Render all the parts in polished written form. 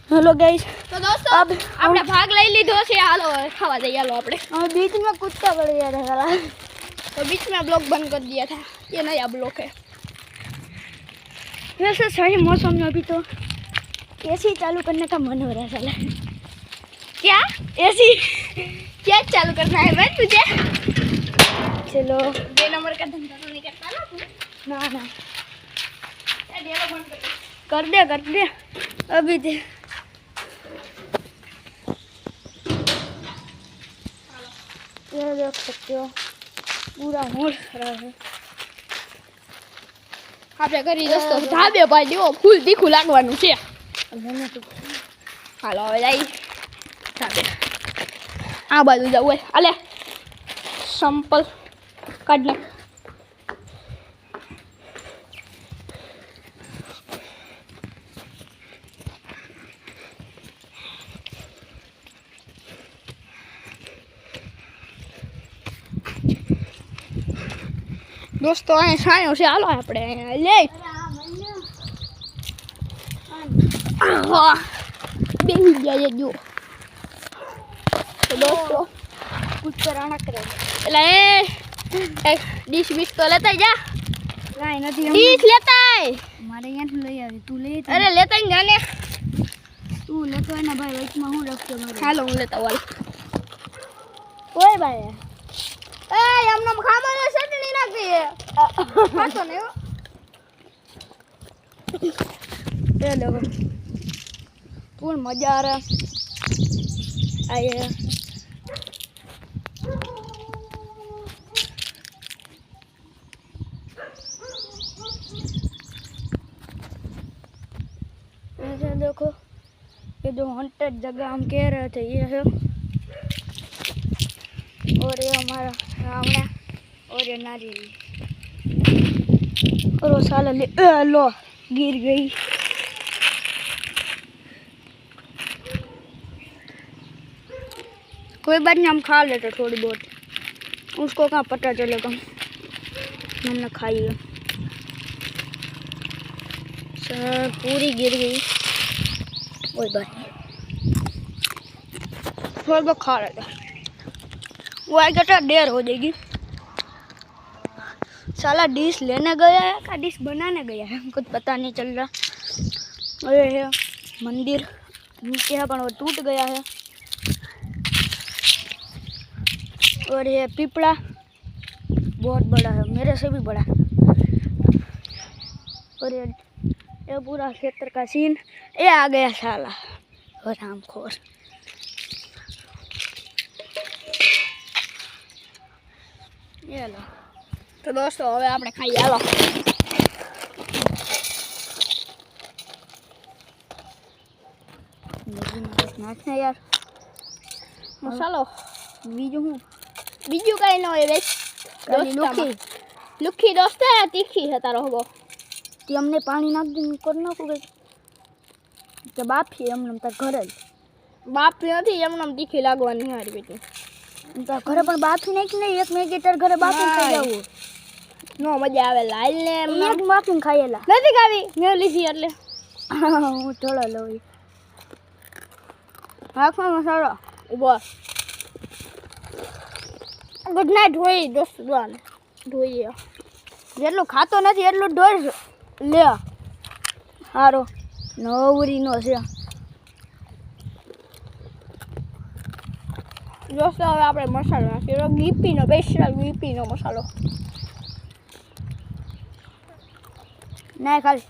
Hello guys, तो दोस्तों अब आपने भाग ले ली दो से हालो खावा जाइए हालो अपने हम बीच में कुत्ता पड़ गया था साला, तो बीच में ब्लॉग बंद कर दिया था। ये नया ब्लॉग है। वैसे सही मौसम में अभी तो एसी चालू करने का मन हो रहा है साला। क्या एसी क्या चालू करना है भाई तुझे? चलो 2 नंबर का धंधा तो नहीं करता ना तू? ना ना ये बंद कर कर दे अभी दे। ये देख सकते हो पूरा मूड खराब है। આપણે કરી દોસ્તો ધાબે ભાઈ દેવો ફૂલ તીખું લાગવાનું છે। मैंने तो હાલો હવે જઈ ધાબે આ બાજુ જવું હોય અલે સંપલ કાઢ નાખ। दोस्तों अँ छायो से हालो अपने ले बेही गया जो। तो दोस्तों कुछ कराना करे એટલે એક ડીશ બીશ તો લેતા જા। नहीं नहीं ડીશ લેતા हमारे यहाँ तो ले आवी तू ले अरे लेता ही जाने तू ले तो है ना भाई वैसे में हूँ रख के मारे हालो હું લેતા વાલ ओए भाई ए हमने खामा ने चटनी नाखी है खातो नहीं हो। ये देखो फुल मजा आ रहा आइए ऐसे देखो ये जो हॉन्टेड जगह हम कह रहे थे ये है और ये हमारा सामने और ये नारियल और वो साला लो गिर गई। कोई बात नहीं हम खा लेते थोड़ी बहुत उसको कहाँ पता चलेगा मैंने खाई है। सर पूरी गिर गई कोई बात नहीं थोड़ा बहुत खा लेते वो आएगा तो देर हो जाएगी। साला डिश लेने गया है का डिश बनाने गया है कुछ पता नहीं चल रहा। और ये है मंदिर नीचे है पर वो टूट गया है। और ये पीपड़ा बहुत बड़ा है मेरे से भी बड़ा। और ये पूरा क्षेत्र का सीन ये आ गया साला और रामखोर। ये लो तो दोस्तों હવે આપણે ખાઈ હાલો नाचना यार મસાલો बीजू हूँ બીજું કઈ ન હોય બેસ लुखी લુખી દોસ્ત તીખી છે તારો હગો ती हमने पानी नाख दी कर नाखू गई तो बाप है हमने तार घरे બાપ નથી એમને તીખી લાગવાની હારી બેટી तार घरे पर बाप ही नहीं कि नहीं एक मैगी तार घरे बाप ही खाई जाऊ નો મજા આવે લાલ ને એમને एक बाप ही खाईला નથી ખાવી મેં લીધી એટલે હું થોડો લઉં નાખવા મસાલો ઉભો ગુડ નાઇટ હોય દોસ્ત દ્વાન જોઈએ જેટલું ખાતો નથી એટલું ઢોર લે સારો નવરીનો છે। દોસ્તો હવે આપણે મસાલો નાખીએ ગીપીનો સ્પેશિયલ ગીપીનો મસાલો ના ખાલી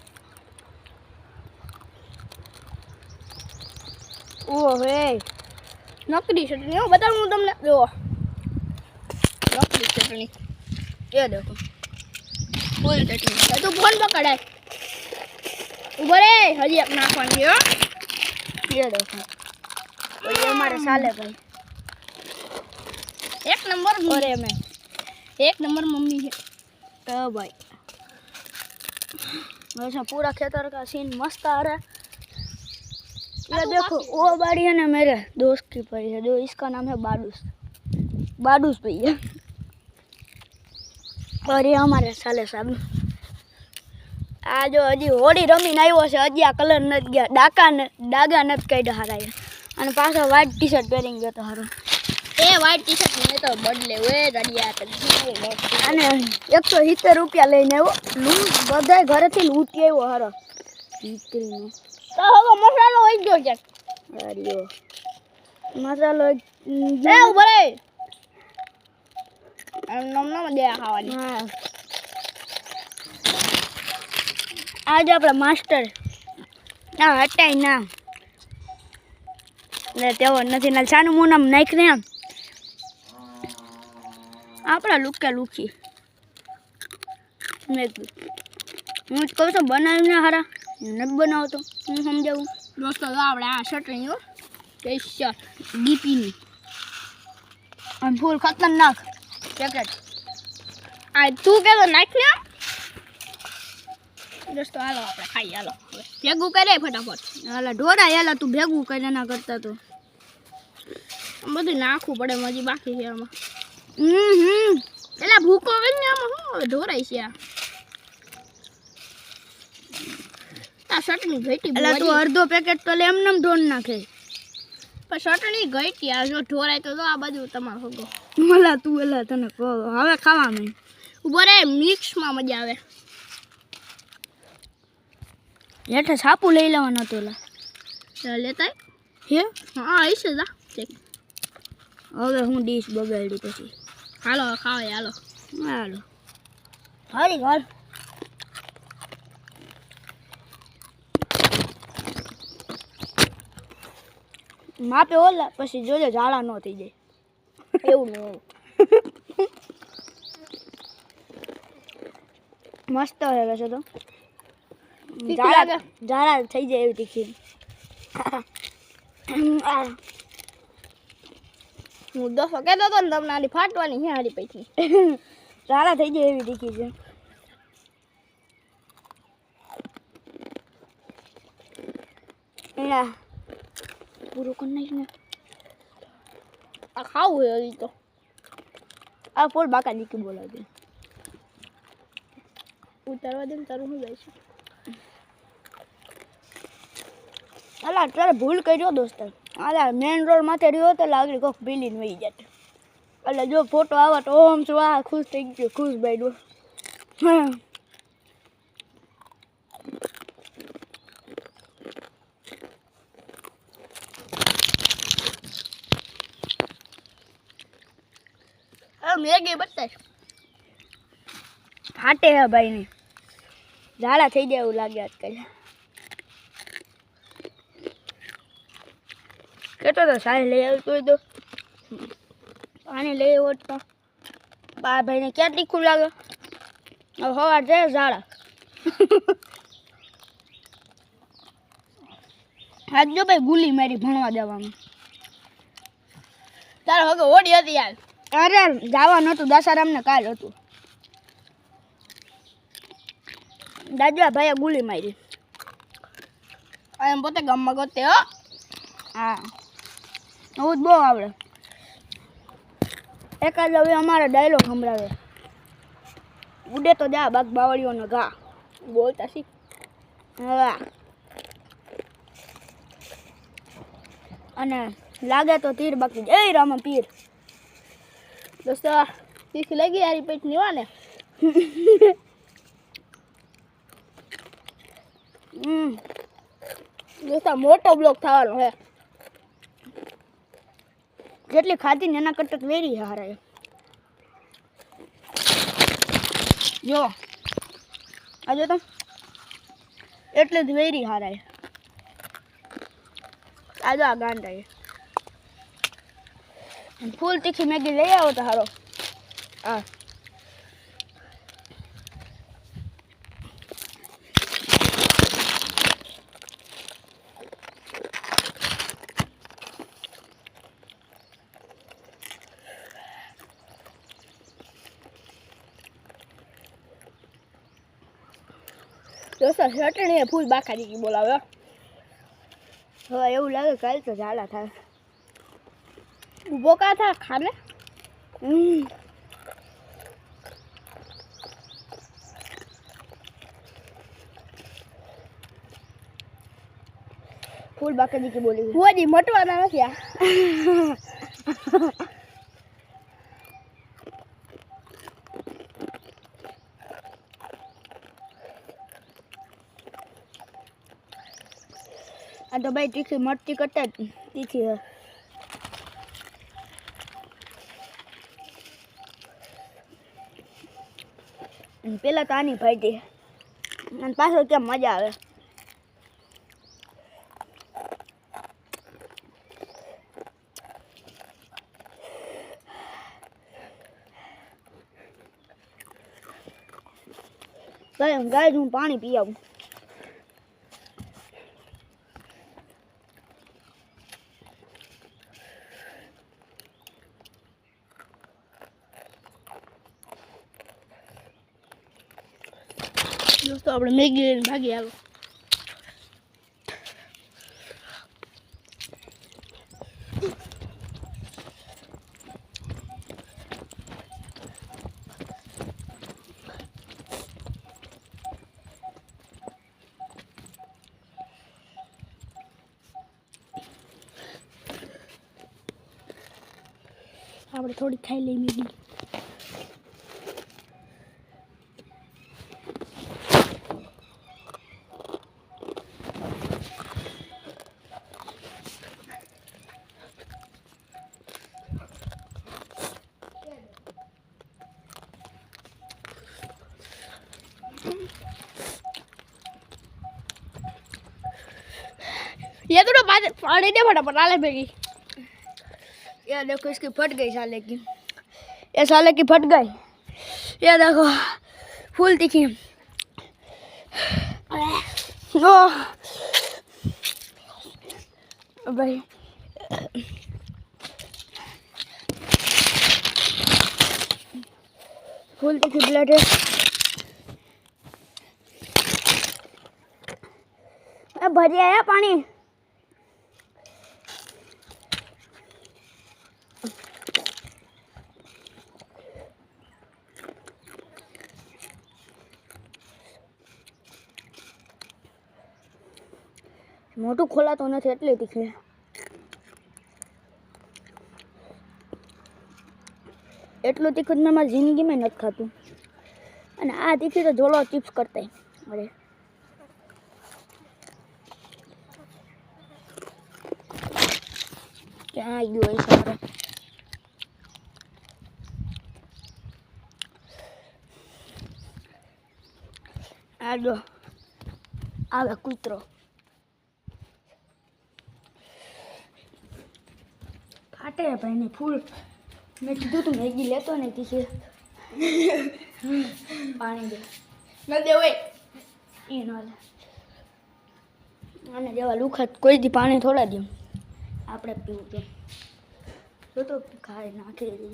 ઓહે નકલી ચટણી હો બતાવું હું તમને જો નકલી ચટણી ये देखो ફૂલ ચટણી તું ફોન પકડાય ઉભો રે હજી એક નાખવાની હો ये देखो और ये हमारे साले भाई एक नंबर और ये मैं एक नंबर मम्मी है तो भाई वैसे पूरा खेतर का सीन मस्त आ रहा है। ये देखो वो बाड़ी है ना मेरे दोस्त की पड़ी है जो इसका नाम है बाडूस बाडूस भैया और ये हमारे साले साहब આ જો હજી હોળી રમીને આવ્યો છે, હજી આ કલર નથી ગયા, ડાગા નથી કાઢ્યા હારા. અને પાછો વ્હાઈટ ટી શર્ટ પહેરીને ગયો તો હારો. એ વ્હાઈટ ટી શર્ટ મને તો બદલે વે રડિયા. અને 170 રૂપિયા લઈને આવ્યો. લૂંટ બધાય ઘરેથી લૂંટી આવ્યો હારો. દીકરીનો તો હવે મસાલો હોય ગયો છે. અરે મસાલો એ ઉભરે નમ દે ખાવાની. હા આજે આપણે માસ્ટર ના હટાય ના એટલે તેવો નથી ના છાનું મોનામ નાખને એમ આપણા લુકે લુકી મેં હું જ કહું છું બનાવીને હારા નથી બનાવતો હું સમજાવું. દોસ્તો આપણે આ શર્ટ નહીં હો સ્પેશિયલ ડીપીની અને ફૂલ ખતરનાક પેકેટ. આ તું કે નાખ ને દોસ્તો. હાલો આપણે ખાઈ હાલો ભેગું કરે ફટાફટ. હાલા ઢોરા યાલા તું ભેગું કરે ના કરતા તો બધું નાખવું પડે હજી બાકી છે આમાં. એટલે ભૂકો આવે ને આમાં શું હવે ઢોરાય છે આ ચટણી ઘટી. એટલે તું અડધો પેકેટ તો એમ નેમ ઢોળ નાખે પણ ચટણી ઘટી. આ જો ઢોરાય તો આ બાજુ તમારો હોગો મલા તું એલા તને કહો હવે ખાવા માંડ. ઉભો રે મિક્સમાં મજા આવે. હેઠે છાપું લઈ લેવાનો હતો લેતા હે. હા હશે જા હવે હું ડીશ બગાડી પછી. હાલો ખાવા હાલો હાલો હારી ઘર માપે ઓલા પછી જોજો ઝાડા ન થઈ જાય. એવું નહીં મસ્ત હે વૈસે તો તીખું લાગે. ઝાડા થઈ જાય એવી તીખી. હું દોસ્તો કહેતો હતો ને તમને આની ફાટવાની છે હારી પૈકી. ઝાડા થઈ જાય એવી તીખી છે. પૂરું કરી નાખીને આ ખાવું હોય હજી તો. આ ફૂલ બાકા દીકી બોલાવે ઉતારવા દે ને તારું શું જાય છે. અલા અત્યારે ભૂલ કર્યો દોસ્ત. અલા મેન રોડ માથે રહ્યો તો લાગડી કોક પીલીને વહી જાય. એટલે જો ફોટો આવે તો ઓમ છું આ ખુશ થઈ ગયો ખુશ ભાઈ. હા મેગી બતાય ફાટે હે ભાઈ ને ઝાડા થઈ જાય એવું લાગે આજકાલ. કેટલો તો સારી લઈ આવતો હોય તો પાણી લઈ આવ્યો તો બા ભાઈને ક્યાં તીખું લાગે. હવે સવાર જાય ઝાડા. આજ જો ભાઈ ગુલી મારી ભણવા જવામાં. તારે હવે ઓડી હતી યાર. અરે જવા નહોતું દસારામને કાલ હતું. દાદા ભાઈએ ગુલી મારી. એમ પોતે ગામમાં ગોતે હો. હા હું જ બહુ આવડે. એકાદ હવે અમારા ડાયલોગ સંભળાવે. ઉડે તો જા બાગ બાવળીઓનો ઘા. બોલતા શીખ. હા અને લાગે તો તીર બાકી જય રામ પીર. દોસ્તો તીખ લાગી યારી પેટ નીવા ને. દોસ્તો મોટો બ્લોક થવાનો હે. જેટલી ખાધી ને એના કરતાં તો વેરી હારા. જો આજે તો એટલે જ વેરી હારાય. આજે આ ગાંડા ફૂલ તીખી મેગી લઈ આવો તો હારો. હા દોસ્તો ચટણી ફૂલ બાકા દીકી બોલાવે. હવે એવું લાગે કાલ તો ઝાડા થાય. ઊભો કા થા ખાને. फुल बाकाजी की बोली वो जी मटवाना નથી આ आ तो भाई तीखी मरची करता तीखी है पेला तो आनी फाटी અને પાછો કેમ મજા આવે ગાય હું પાણી પી આવું दोस्तों આપણે મેગી લઈને ભાગી આવો આપણે થોડી ખાઈ લઈ મેગી ये तो पानी दे फटाफट आले बेगी ये देखो इसकी फट गई साले की ये साले की फट गई ये देखो फुल तीखी ओ भाई फुल तीखी ब्लड है भरी आया पानी મોટું ખોલાતો નથી એટલે તીખી એટલું તીખું મેં મારી જિંદગીમાં નથી ખાતું અને આ તીખી તો જોલો ચિપ્સ કરતા અરે ક્યાં ગયો એ સારો આ જો આવે કૂતરો फाटे है भाई ने फूल मैं कीधु तू मैगी लेतो नहीं तीखे पानी दे ન દે ઓય ई न ले आने जेवा लुखत कोई दी पानी थोड़ा दे आपणे पीવું तो खाई नाखी दे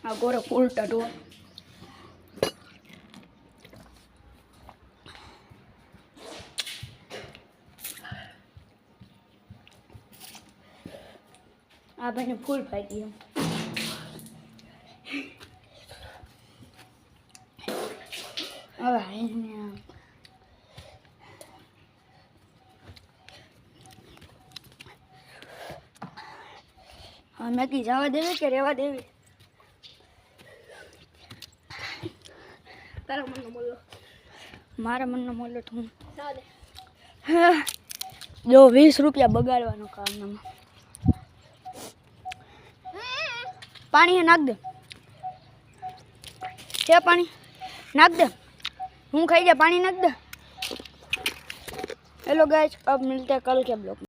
आ गोरो फूल टटो आ भाई ने फूल फाटी है हाँ मैगी जावा देवी के रेवा देवी તારા મનનો બોલો मारा मन न मोलो तू ના દે जो 20 रुपया बगाड़वानो काम न पानी है नाख दे क्या पानी नाख दे हूँ खाई जा पानी नाख दे हेलो गाइस अब मिलते हैं कल के ब्लॉग में।